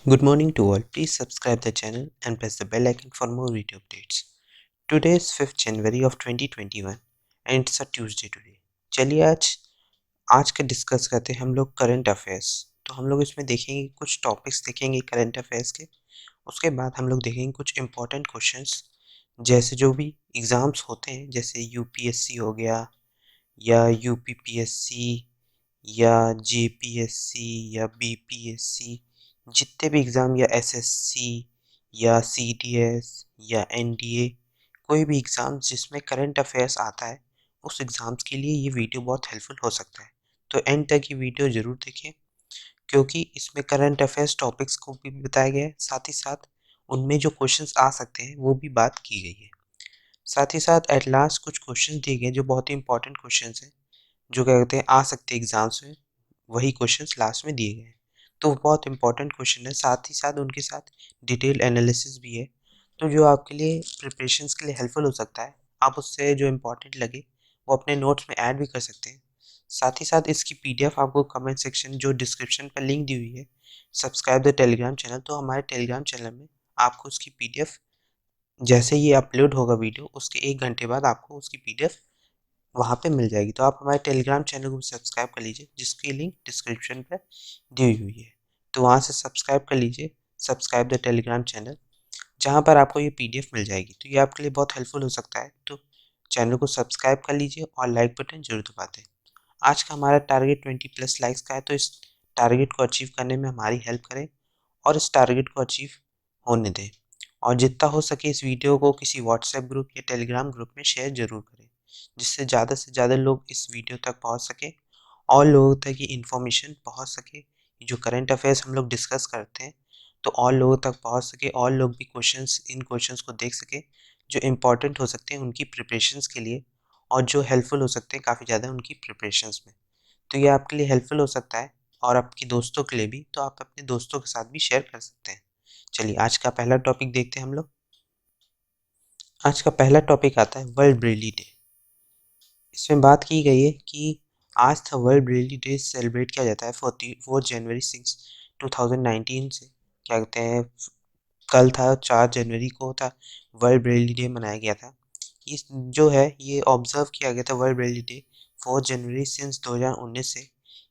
Good morning to all. Please subscribe the channel and press the bell icon for more video updates. Today is 5th January of 2021 and it's a Tuesday today. चलिए आज आज का discuss करते हैं हम लोग current affairs. तो हम लोग इसमें देखेंगे कुछ टॉपिक्स देखेंगे करंट अफेयर्स के। उसके बाद हम लोग देखेंगे कुछ इम्पोर्टेंट क्वेश्चंस जैसे जो भी एग्ज़ाम्स होते हैं जैसे यूपीएससी हो गया या यूपीपीएससी या जेपीएससी या बीपीएससी, जितने भी एग्ज़ाम या एसएससी या सीडीएस या एनडीए, कोई भी एग्ज़ाम जिसमें करंट अफेयर्स आता है उस एग्ज़ाम्स के लिए ये वीडियो बहुत हेल्पफुल हो सकता है। तो एंड तक ये वीडियो ज़रूर देखें क्योंकि इसमें करंट अफेयर्स टॉपिक्स को भी बताया गया है, साथ ही साथ उनमें जो क्वेश्चंस आ सकते हैं वो भी बात की गई है। साथ ही साथ एट लास्ट कुछ क्वेश्चंस दिए गए जो बहुत ही इंपॉर्टेंट क्वेश्चंस हैं, जो क्या कहते हैं आ सकते हैं एग्ज़ाम्स में, वही क्वेश्चंस लास्ट में दिए गए हैं। तो बहुत इंपॉर्टेंट क्वेश्चन है, साथ ही साथ उनके साथ डिटेल एनालिसिस भी है, तो जो आपके लिए प्रिपरेशंस के लिए हेल्पफुल हो सकता है। आप उससे जो इम्पोर्टेंट लगे वो अपने नोट्स में ऐड भी कर सकते हैं। साथ ही साथ इसकी पीडीएफ आपको कमेंट सेक्शन जो डिस्क्रिप्शन पर लिंक दी हुई है, सब्सक्राइब द टेलीग्राम चैनल, तो हमारे टेलीग्राम चैनल में आपको उसकी पीडीएफ जैसे ये अपलोड होगा वीडियो उसके 1 घंटे बाद आपको उसकी पीडीएफ वहाँ पे मिल जाएगी। तो आप हमारे टेलीग्राम चैनल को सब्सक्राइब कर लीजिए जिसकी लिंक डिस्क्रिप्शन पर दी हुई है। तो वहाँ से सब्सक्राइब कर लीजिए, सब्सक्राइब द टेलीग्राम चैनल, जहाँ पर आपको ये पीडीएफ मिल जाएगी। तो ये आपके लिए बहुत हेल्पफुल हो सकता है। तो चैनल को सब्सक्राइब कर लीजिए और लाइक बटन जरूर दबा दें। आज का हमारा टारगेट 20+ लाइक्स का है, तो इस टारगेट को अचीव करने में हमारी हेल्प करें और इस टारगेट को अचीव होने दें। और जितना हो सके इस वीडियो को किसी व्हाट्सएप ग्रुप या टेलीग्राम ग्रुप में शेयर ज़रूर करें, जिससे ज़्यादा से ज़्यादा लोग इस वीडियो तक पहुंच सके और लोगों तक ये इन्फॉर्मेशन पहुंच सके। जो करंट अफेयर्स हम लोग डिस्कस करते हैं तो और लोगों तक पहुंच सके और लोग भी इन क्वेश्चंस को देख सके जो इम्पोर्टेंट हो सकते हैं उनकी प्रिपरेशंस के लिए और जो हेल्पफुल हो सकते हैं काफ़ी ज़्यादा उनकी प्रिपरेशंस में। तो ये आपके लिए हेल्पफुल हो सकता है और आपके दोस्तों के लिए भी, तो आप अपने दोस्तों के साथ भी शेयर कर सकते हैं। चलिए आज का पहला टॉपिक देखते हैं हम लोग। आज का पहला टॉपिक आता है वर्ल्ड ब्रेली डे। इसमें बात की गई है कि आज था वर्ल्ड ब्रेली डे सेलिब्रेट किया जाता है 4 जनवरी 2019 से। क्या कहते हैं, कल था 4 जनवरी को था वर्ल्ड ब्रेली डे मनाया गया था। इस जो है ये ऑब्जर्व किया गया था वर्ल्ड ब्रेली डे 4 जनवरी सिंस 2019 से।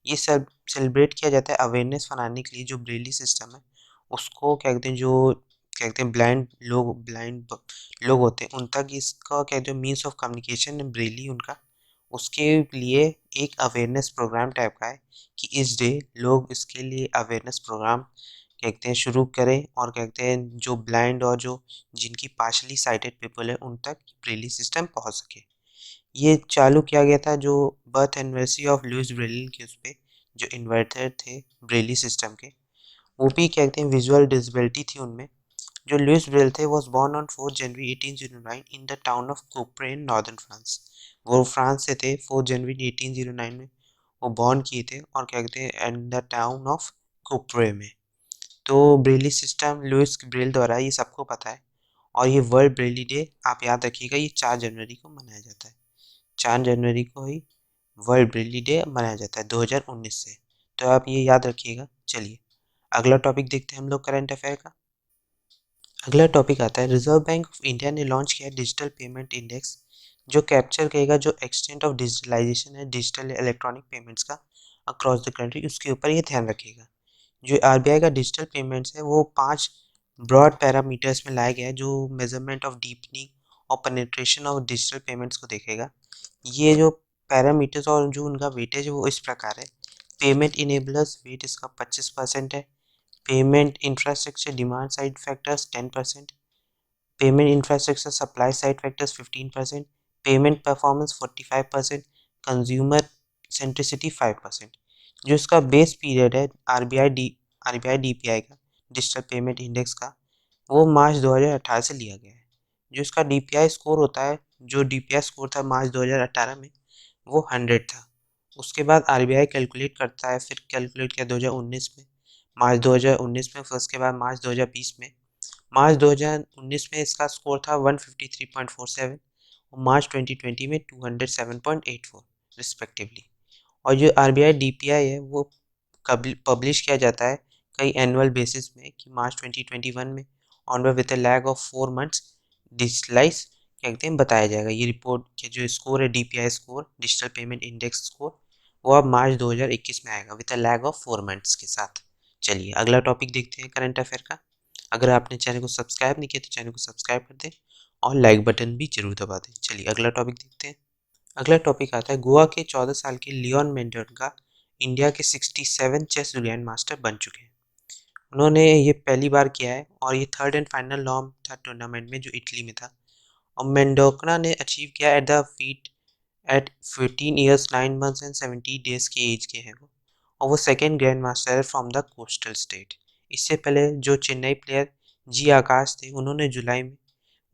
ये सब सेलिब्रेट किया जाता है अवेयरनेस फैलाने के लिए। जो ब्रेली सिस्टम है उसको क्या कहते हैं, जो क्या कहते हैं ब्लाइंड लोग होते हैं उन तक इसका क्या कहते हैं मीन्स ऑफ कम्युनिकेशन ब्रेली उनका, उसके लिए एक अवेयरनेस प्रोग्राम टाइप का है कि इस डे लोग इसके लिए अवेयरनेस प्रोग्राम कहते हैं शुरू करें और कहते हैं जो ब्लाइंड और जो जिनकी पार्शली साइटेड पीपल है उन तक ब्रेली सिस्टम पहुंच सके। ये चालू किया गया था जो birth anniversary of Louis Braille के उस पे, जो इन्वर्टर थे ब्रेली सिस्टम के, वो भी कहते हैं विजुअल डिसेबिलिटी थी उनमें। जो लुइस ब्रेल थे was born on 4 January 1809 in the town of Kopre in northern France. वो फ्रांस से थे, 4 जनवरी 1809 में वो बॉर्न किए थे और क्या कहते हैं in the town of Kopre में। तो ब्रेली सिस्टम लुइस ब्रेल द्वारा, ये सबको पता है। और ये वर्ल्ड ब्रेली डे आप याद रखिएगा, ये 4 जनवरी को मनाया जाता है। 4 जनवरी को ही वर्ल्ड ब्रेली डे मनाया जाता है 2019 से। तो आप ये याद रखिएगा। चलिए अगला टॉपिक देखते हैं हम लोग करंट अफेयर का। अगला टॉपिक आता है रिजर्व बैंक ऑफ इंडिया ने लॉन्च किया डिजिटल पेमेंट इंडेक्स, जो कैप्चर करेगा जो एक्सटेंट ऑफ डिजिटलाइजेशन है डिजिटल इलेक्ट्रॉनिक पेमेंट्स का अक्रॉस द कंट्री, उसके ऊपर ये ध्यान रखेगा। जो आरबीआई का डिजिटल पेमेंट्स है वो 5 ब्रॉड पैरामीटर्स में लाया गया है, जो मेजरमेंट ऑफ डीपनिंग और पेनिट्रेशन ऑफ डिजिटल पेमेंट्स को देखेगा। ये जो पैरामीटर्स और जो उनका वेटेज है वो इस प्रकार है। पेमेंट इनेबलर्स वेट इसका 25% है। Payment infrastructure demand side factors 10%, payment infrastructure supply side factors 15%, payment performance 45%, consumer centricity 5%। जो इसका बेस पीरियड है आरबीआई डीपीआई का डिजिटल पेमेंट इंडेक्स का, वो मार्च 2018 से लिया गया है। जो इसका डीपीआई स्कोर होता है, जो डीपीआई स्कोर था मार्च 2018 में वो 100 था। उसके बाद आरबीआई कैलकुलेट करता है, फिर कैलकुलेट किया 2019 में, मार्च 2019 में, फिर उसके बाद मार्च 2020 में। मार्च 2019 में इसका स्कोर था 153.47 और मार्च 2020 में 207.84 रिस्पेक्टिवली। और जो आरबीआई डीपीआई है वो पब्लिश किया जाता है कई एनुअल बेसिस में कि मार्च 2021 में onward with a lag of 4 months digitalize क्या कहते हैं बताया जाएगा। ये रिपोर्ट के जो स्कोर है DPI score digital payment index score वो अब मार्च 2021 में आएगा with a lag of 4 months के साथ। चलिए अगला टॉपिक देखते हैं करंट अफेयर का। अगर आपने चैनल को सब्सक्राइब नहीं किया तो चैनल को सब्सक्राइब कर दें और लाइक बटन भी जरूर दबा दें। चलिए अगला टॉपिक देखते हैं। अगला टॉपिक आता है गोवा के 14 साल के लियोन मेंडोनका इंडिया के 67 चेस ग्रैंड मास्टर बन चुके हैं। उन्होंने ये पहली बार किया है और ये थर्ड एंड फाइनल लॉन्ग था टूर्नामेंट में जो इटली में था। और मेंडोकना ने अचीव किया at the feat at 14 years 9 months and 70 days की एज के हैं वो। और वो सेकेंड ग्रैंड मास्टर है फ्रॉम द कोस्टल स्टेट। इससे पहले जो चेन्नई प्लेयर जी आकाश थे उन्होंने जुलाई में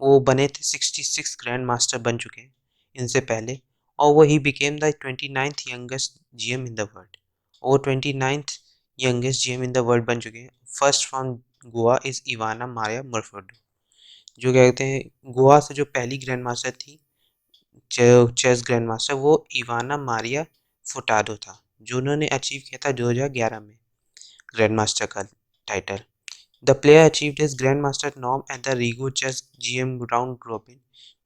वो बने थे 66 ग्रैंड मास्टर बन चुके हैं इनसे पहले। और वो he became the 29th youngest GM in the world. वो 29th youngest GM in the world बन चुके हैं। First from Goa is Ivana Maria Furtado. जो कहते हैं गोवा से जो पहली ग्रैंड मास्टर थी चेस ग्रैंड मास्टर वो इवाना मारिया फुटाडो था जो उन्होंने अचीव किया था 2011 में ग्रैंड मास्टर का title. The player achieved his Grandmaster norm at the Rigo Chess GM round robin,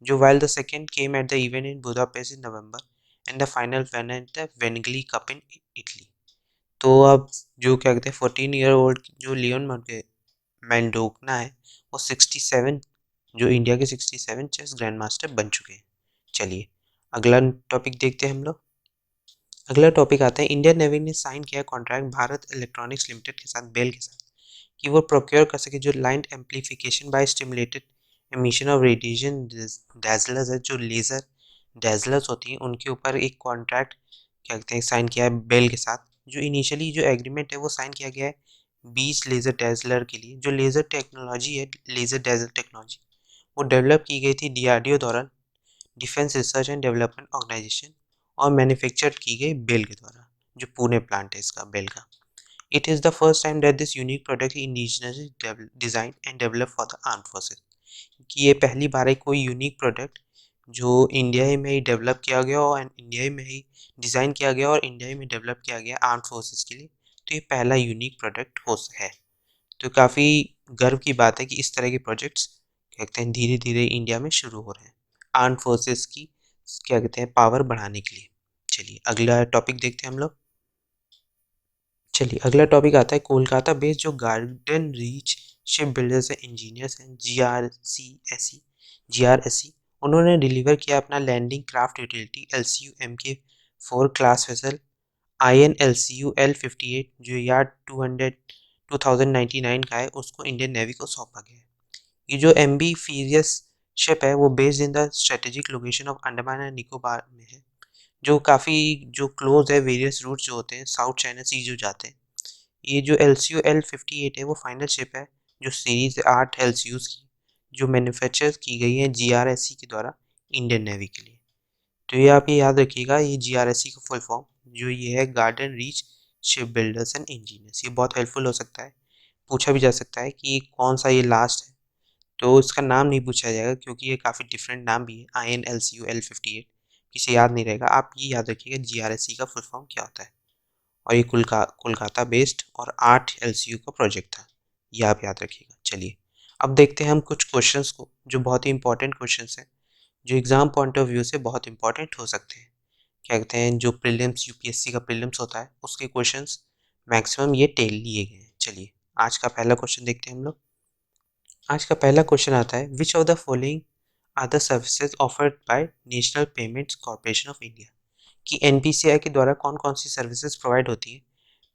जो while the second came at the event in Budapest in November and the final won at the Wengli Cup in Italy। तो अब जो क्या कहते हैं 14-year-old जो Leone मेंडोकना है वो 67 जो इंडिया के 67 चेस ग्रैंड मास्टर बन चुके हैं। चलिए अगला टॉपिक देखते हैं हम लोग। अगला टॉपिक आता है इंडियन नेवी ने साइन किया कॉन्ट्रैक्ट भारत इलेक्ट्रॉनिक्स लिमिटेड के साथ बेल के साथ कि वो प्रोक्योर कर सके जो light amplification by stimulated emission of radiation dazzlers है जो लेज़र डैजलर्स होती हैं उनके ऊपर एक कॉन्ट्रैक्ट क्या कहते हैं साइन किया है बेल के साथ। जो इनिशियली जो एग्रीमेंट है वो साइन किया गया है 20 लेज़र डैजलर के लिए। जो लेज़र टेक्नोलॉजी है लेज़र डैजलर टेक्नोलॉजी वो डेवलप की गई थी डीआरडीओ द्वारा defence research and development organisation और मैन्युफैक्चर की गई बेल के द्वारा जो पुणे प्लांट है इसका बेल का। It is the first time that this unique product is indigenously designed and developed for the armed forces। कि ये पहली बार है कोई यूनिक प्रोडक्ट जो इंडिया में ही डेवलप किया गया और इंडिया में ही डिज़ाइन किया गया और इंडिया में डेवलप किया गया आर्म्ड फोर्सेस के लिए। तो ये पहला यूनिक प्रोडक्ट हो है। तो काफ़ी गर्व की बात है कि इस तरह के प्रोजेक्ट्स क्या कहते हैं धीरे धीरे इंडिया में शुरू हो रहे हैं आर्म्ड फोर्सेस की क्या कहते हैं पावर बढ़ाने के लिए। चलिए अगला टॉपिक देखते हैं हम लोग। चलिए अगला टॉपिक आता है कोलकाता बेस्ड जो garden reach ship builders and engineers हैं जीआरएससी उन्होंने डिलीवर किया अपना landing craft utility LCU MK4 class vessel INLCU L58 जो यार्ड 2099 का है उसको इंडियन नेवी को सौंपा गया है। ये जो MB फीरियस शिप है वो based in the strategic location of Andaman and Nicobar में है जो काफ़ी जो क्लोज है वेरियस रूट्स जो होते हैं साउथ चाइना सी जो जाते हैं। ये जो LCU L58 है वो फाइनल शिप है जो सीरीज 8 LCUs की जो मैन्युफैक्चर की गई है GRSC के द्वारा इंडियन नेवी के लिए। तो ये आप ये याद रखिएगा ये GRSC का फुल फॉर्म जो ये है garden reach ship builders and engineers. ये बहुत हेल्पफुल हो सकता है पूछा भी जा सकता है कि कौन सा ये लास्ट है। तो इसका नाम नहीं पूछा जाएगा क्योंकि ये काफ़ी डिफरेंट नाम भी है INLCU L58 किसे याद नहीं रहेगा। आप ये याद रखिएगा GRSC का फुल फॉर्म क्या होता है। और ये कोलकाता बेस्ड और 8 LCU का प्रोजेक्ट था ये आप याद रखिएगा। चलिए अब देखते हैं हम कुछ क्वेश्चंस को जो बहुत ही इंपॉर्टेंट क्वेश्चंस हैं जो एग्जाम पॉइंट ऑफ व्यू से बहुत इंपॉर्टेंट हो सकते हैं। क्या कहते हैं जो प्रीलिम्स यूपीएससी का प्रीलिम्स होता है उसके क्वेश्चंस मैक्सिमम ये टेल लिए गए हैं। चलिए आज का पहला क्वेश्चन देखते हैं हम लोग। आज का पहला क्वेश्चन आता है which of the following are the services offered by national payments corporation of India. कि एनपीसीआई के द्वारा कौन कौन सी सर्विसेज प्रोवाइड होती है।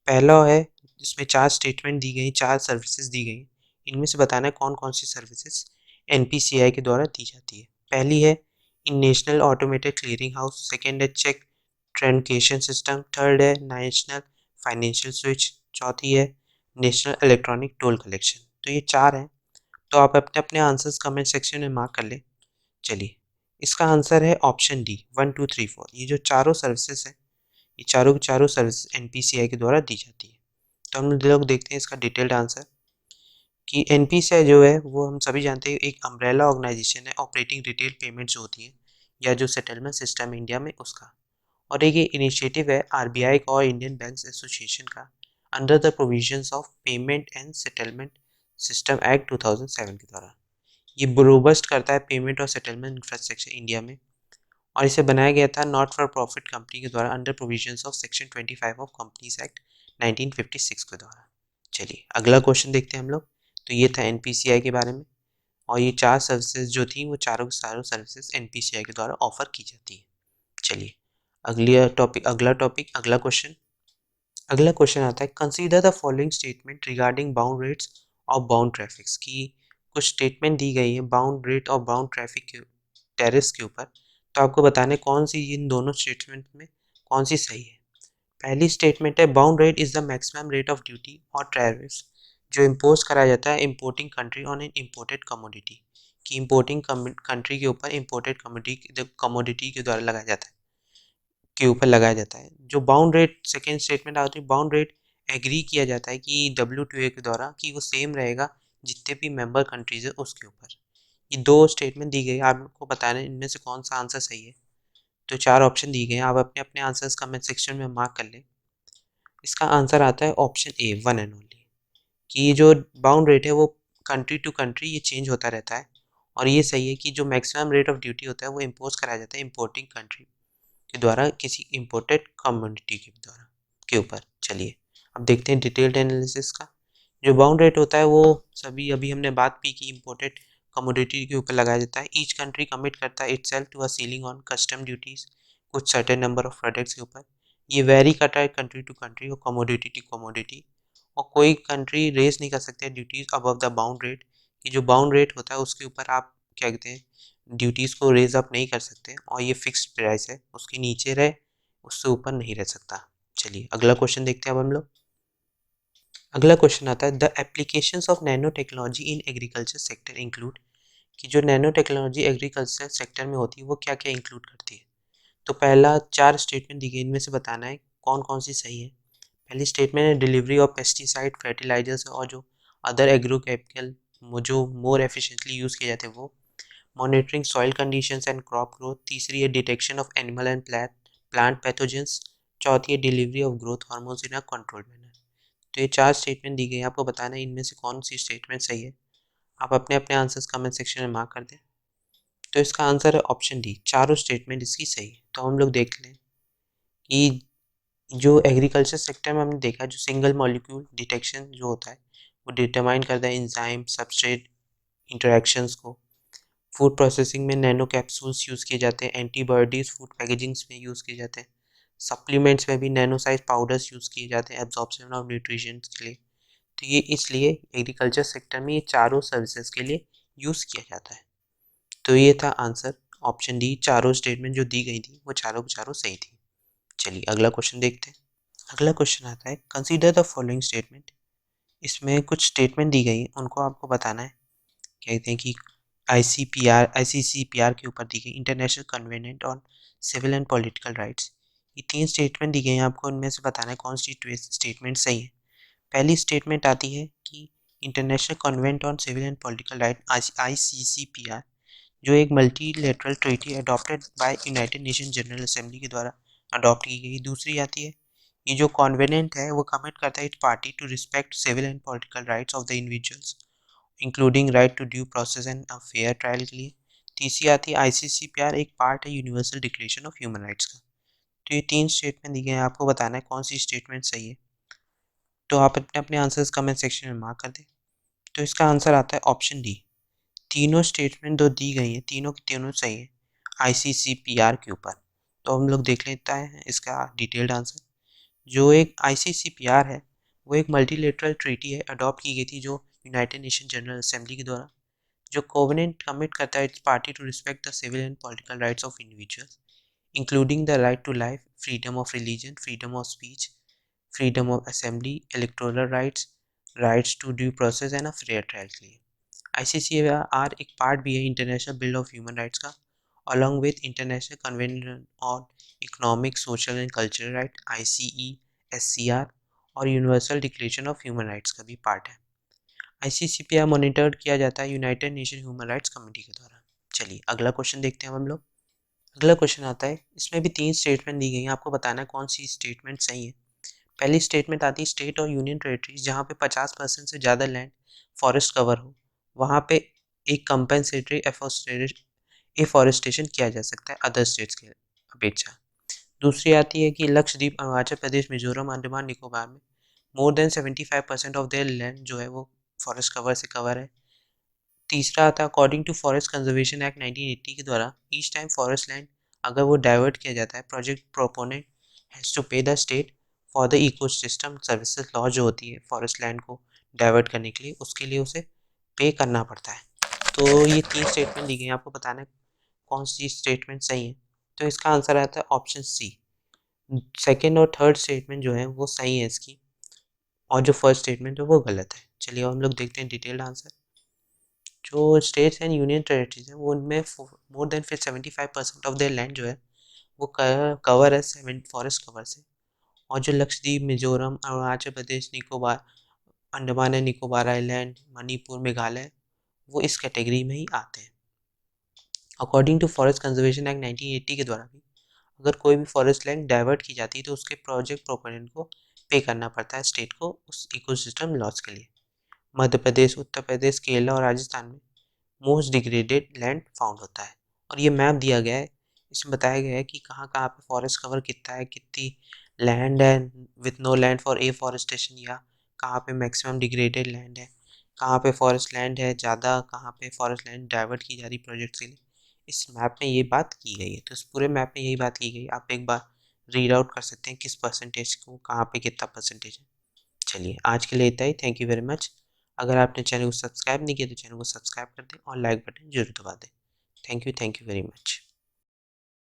पहला है जिसमें 4 स्टेटमेंट दी गई 4 सर्विसेज दी गई इनमें से बताना है कौन कौन सी सर्विसेज एनपीसीआई के द्वारा दी जाती है। पहली है इन national automated clearing house, second है चेक ट्रैंकेशन सिस्टम, थर्ड है नेशनल फाइनेंशियल स्विच, चौथी है नेशनल इलेक्ट्रॉनिक टोल कलेक्शन। तो ये 4 हैं। तो आप अपने अपने आंसर्स कमेंट सेक्शन में मार्क कर लें। चलिए इसका आंसर है ऑप्शन डी 1 2 3 4। ये जो चारों सर्विसेज हैं ये चारों की चारों सर्विस एनपीसीआई के द्वारा दी जाती है। तो हम लोग देखते हैं इसका डिटेल्ड आंसर कि एनपीसीआई जो है वो हम सभी जानते हैं एक अम्ब्रेला ऑर्गेनाइजेशन है ऑपरेटिंग रिटेल पेमेंट जो होती है या जो सेटलमेंट सिस्टम इंडिया में उसका। और एक ये इनिशिएटिव है आरबीआई का और इंडियन बैंक्स एसोसिएशन का under the provisions of payment and settlement system act 2007 के द्वारा। ये रोबस्ट करता है पेमेंट और सेटलमेंट इंफ्रास्ट्रक्चर इंडिया में, और इसे बनाया गया था नॉट फॉर प्रॉफिट कंपनी के द्वारा under provisions of section 25 of companies act 1956 के द्वारा। चलिए अगला क्वेश्चन देखते हैं हम लोग। तो ये था एनपीसीआई के बारे में, और ये 4 सर्विसेज जो थी वो चारों के चारों सर्विसेज एनपीसीआई के द्वारा ऑफर की जाती है। चलिए अगला क्वेश्चन। अगला क्वेश्चन आता है, consider the following statement regarding bound rates और बाउंड ट्रैफिक्स की। कुछ स्टेटमेंट दी गई है बाउंड रेट और बाउंड ट्रैफिक के टेरिस के ऊपर, तो आपको बताना है कौन सी इन दोनों स्टेटमेंट में कौन सी सही है। पहली स्टेटमेंट है, bound rate is the maximum rate of duty और टैरिफ जो इम्पोज कराया जाता है importing country on an imported commodity, कि इम्पोर्टिंग कंट्री के ऊपर इम्पोर्टेड कमोडिटी के द्वारा लगाया जाता है, के ऊपर लगाया जाता है। जो बाउंड रेट सेकेंड स्टेटमेंट आती है, बाउंड रेट एग्री किया जाता है कि WTO के द्वारा कि वो सेम रहेगा जितने भी मेंबर कंट्रीज है उसके ऊपर। ये दो स्टेटमेंट दी गई, आपको बताना है इनमें से कौन सा आंसर सही है। तो 4 ऑप्शन दिए गए हैं, आप अपने अपने आंसर्स कमेंट सेक्शन में मार्क कर लें। इसका आंसर आता है option A, one and only, कि ये जो बाउंड रेट है वो कंट्री टू कंट्री ये चेंज होता रहता है, और ये सही है कि जो मैक्सिमम रेट ऑफ ड्यूटी होता है वो इम्पोज कराया जाता है इम्पोर्टिंग कंट्री के द्वारा किसी इम्पोर्टेड कम्युनिटी के द्वारा के ऊपर। चलिए अब देखते हैं डिटेल्ड एनालिसिस का। जो बाउंड रेट होता है वो सभी अभी हमने बात की कि इम्पोर्टेड कमोडिटी के ऊपर लगाया जाता है। ईच कंट्री कमिट करता है itself to a ceiling on custom duties कुछ सर्टेन नंबर ऑफ प्रोडक्ट्स के ऊपर। ये वेरी करता है कंट्री टू कंट्री और कमोडिटी टू कमोडिटी, और कोई कंट्री रेस नहीं कर सकते duties above the bound rate, कि जो बाउंड रेट होता है उसके ऊपर आप क्या कहते हैं ड्यूटीज़ को रेज अप नहीं कर सकते, और ये फिक्स्ड प्राइस है, उसके नीचे रहे उससे ऊपर नहीं रह सकता। चलिए अगला क्वेश्चन देखते हैं अब हम लोग। अगला क्वेश्चन आता है, the applications of nano technology in agriculture sector include, कि जो नैनो टेक्नोलॉजी एग्रीकल्चर सेक्टर में होती है वो क्या क्या इंक्लूड करती है। तो पहला 4 स्टेटमेंट दी गई, इनमें से बताना है कौन कौन सी सही है। पहली स्टेटमेंट है, डिलीवरी ऑफ पेस्टिसाइड फर्टिलाइजर्स और जो अदर एग्रोकेमिकल जो मोर एफिशिएंटली यूज़ किए जाते हैं वो। Monitoring soil conditions and crop growth. तीसरी है, detection of animal and plant pathogens. चौथी है, delivery of growth hormones in a control manner. तो ये 4 स्टेटमेंट दी गई है, आपको बताना है इनमें से कौन सी स्टेटमेंट सही है। आप अपने अपने आंसर्स कमेंट सेक्शन में मार्क कर दें। तो इसका आंसर है ऑप्शन डी, चारों स्टेटमेंट इसकी सही है। तो हम लोग देख लें कि जो एग्रीकल्चर सेक्टर में हमने देखा जो सिंगल मॉलिक्यूल डिटेक्शन जो होता है वो डिटरमाइन करता है इंजाइम सबस्ट्रेट इंटरेक्शंस को। फूड प्रोसेसिंग में नैनो कैप्सूल्स यूज़ किए जाते हैं। एंटीबॉडीज़ फूड पैकेजिंग्स में यूज़ किए जाते हैं। सप्लीमेंट्स में भी नैनो साइज पाउडर्स यूज़ किए जाते हैं एब्जॉर्प्शन ऑफ न्यूट्रिशंस के लिए। तो ये इसलिए एग्रीकल्चर सेक्टर में ये चारों सर्विसेज के लिए यूज़ किया जाता है। तो ये था आंसर ऑप्शन डी, चारों स्टेटमेंट जो दी गई थी वो चारों की चारों सही थी। चलिए अगला क्वेश्चन देखते हैं। अगला क्वेश्चन आता है, कंसीडर द फॉलोइंग स्टेटमेंट। इसमें कुछ स्टेटमेंट दी गई उनको आपको बताना है। कहते हैं कि ICCPR के ऊपर दी गई international covenant on civil and political rights. ये 3 स्टेटमेंट दी गई हैं, आपको इनमें से बताना है कौन सी स्टेटमेंट सही है। पहली स्टेटमेंट आती है कि international covenant on civil and political right ICCPR जो एक multilateral treaty adopted by united nation general assembly के द्वारा अडॉप्ट की गई। दूसरी आती है, ये जो कॉन्वेनेंट है वो कमिट करता है its party to respect civil and political rights of the individuals including right to due process and a fair trial के लिए। तीसरी आती है, ICCPR एक पार्ट है universal declaration of human rights का। तो ये 3 स्टेटमेंट दी गए हैं, आपको बताना है कौन सी स्टेटमेंट सही है। तो आप अपने अपने आंसर्स कमेंट सेक्शन में मार्क कर दें। तो इसका आंसर आता है ऑप्शन डी, तीनों स्टेटमेंट जो दी गई हैं तीनों की तीनों सही है ICCPR के ऊपर। तो हम लोग देख लेता है इसका डिटेल्ड आंसर। जो एक ICCPR है वो एक मल्टीलेटरल ट्रीटी है, अडॉप्ट की गई थी जो यूनाइटेड नेशन जनरल असेंबली के द्वारा, जो कोवेनेंट कमिट करता है its party to respect the civil and political rights of individuals including the right to life, freedom of religion, freedom of speech, freedom of assembly, electoral rights, rights to due process and a fair trial के लिए। ICCPR एक part भी है international bill of human rights का, along with international convention on economic social and cultural right ICESCR और universal declaration of human rights का भी part है। ICCPR मॉनिटर्ड किया जाता है United nation human rights committee के द्वारा। चलिए अगला क्वेश्चन देखते हैं हम लोग। अगला क्वेश्चन आता है, इसमें भी 3 स्टेटमेंट दी गई हैं, आपको बताना है कौन सी स्टेटमेंट सही है। पहली स्टेटमेंट आती है स्टेट और यूनियन टेरिटरीज जहाँ पे 50% से ज़्यादा लैंड फॉरेस्ट कवर हो, वहाँ पे एक कंपेंसेटरी एफॉरेस्टेशन किया जा सकता है अदर स्टेट्स के अपेक्षा। दूसरी आती है कि लक्षद्वीप, अरुणाचल प्रदेश, मिजोरम, अंडमान निकोबार में more than 75% of their land जो है वो फॉरेस्ट कवर से कवर है। तीसरा आता है according to forest conservation act 1980 के द्वारा ईच टाइम फॉरेस्ट लैंड अगर वो डाइवर्ट किया जाता है, प्रोजेक्ट प्रोपोनेंट हैज़ टू पे the state for the ecosystem services law जो होती है फॉरेस्ट लैंड को डाइवर्ट करने के लिए, उसके लिए उसे पे करना पड़ता है। तो ये 3 स्टेटमेंट दी गई हैं, आपको बताना है कौन सी स्टेटमेंट सही है। तो इसका आंसर आता है ऑप्शन सी। सेकेंड और थर्ड स्टेटमेंट जो है वो सही है इसकी, और जो फर्स्ट स्टेटमेंट है वो गलत है। चलिए हम लोग देखते हैं डिटेल्ड आंसर। जो स्टेट्स एंड यूनियन टेरिटरीज हैं वो उनमें more than 75% of their land जो है वो कवर है सेवन फॉरेस्ट कवर से। और जो लक्षद्वीप, मिजोरम, अरुणाचल प्रदेश, निकोबार, अंडमान एंड निकोबार आइलैंड, मणिपुर, मेघालय वो इस कैटेगरी में ही आते हैं। According to forest conservation act 1980 के द्वारा भी अगर कोई भी फॉरेस्ट लैंड डाइवर्ट की जाती है तो उसके प्रोजेक्ट प्रोपोनेंट को पे करना पड़ता है स्टेट को उस इकोसिस्टम लॉस के लिए। मध्य प्रदेश, उत्तर प्रदेश, केरला और राजस्थान में मोस्ट डिग्रेडेड लैंड फाउंड होता है। और ये मैप दिया गया है, इसमें बताया गया है कि कहाँ कहाँ पे फॉरेस्ट कवर कितना है, कितनी लैंड है with no land for afforestation, या कहाँ पे मैक्सिमम डिग्रेडेड लैंड है, कहाँ पे फॉरेस्ट लैंड है ज़्यादा, कहाँ पे फॉरेस्ट लैंड डाइवर्ट की जा रही प्रोजेक्ट्स के लिए। इस मैप में ये बात की गई है, तो इस पूरे मैप में यही बात की गई। आप एक बार रीड आउट कर सकते हैं किस परसेंटेज को कहाँ पे कितना परसेंटेज है। चलिए आज के लिए इतना ही, थैंक यू वेरी मच। अगर आपने चैनल को सब्सक्राइब नहीं किया तो चैनल को सब्सक्राइब कर दें और लाइक बटन जरूर दबा दें। Thank you very much.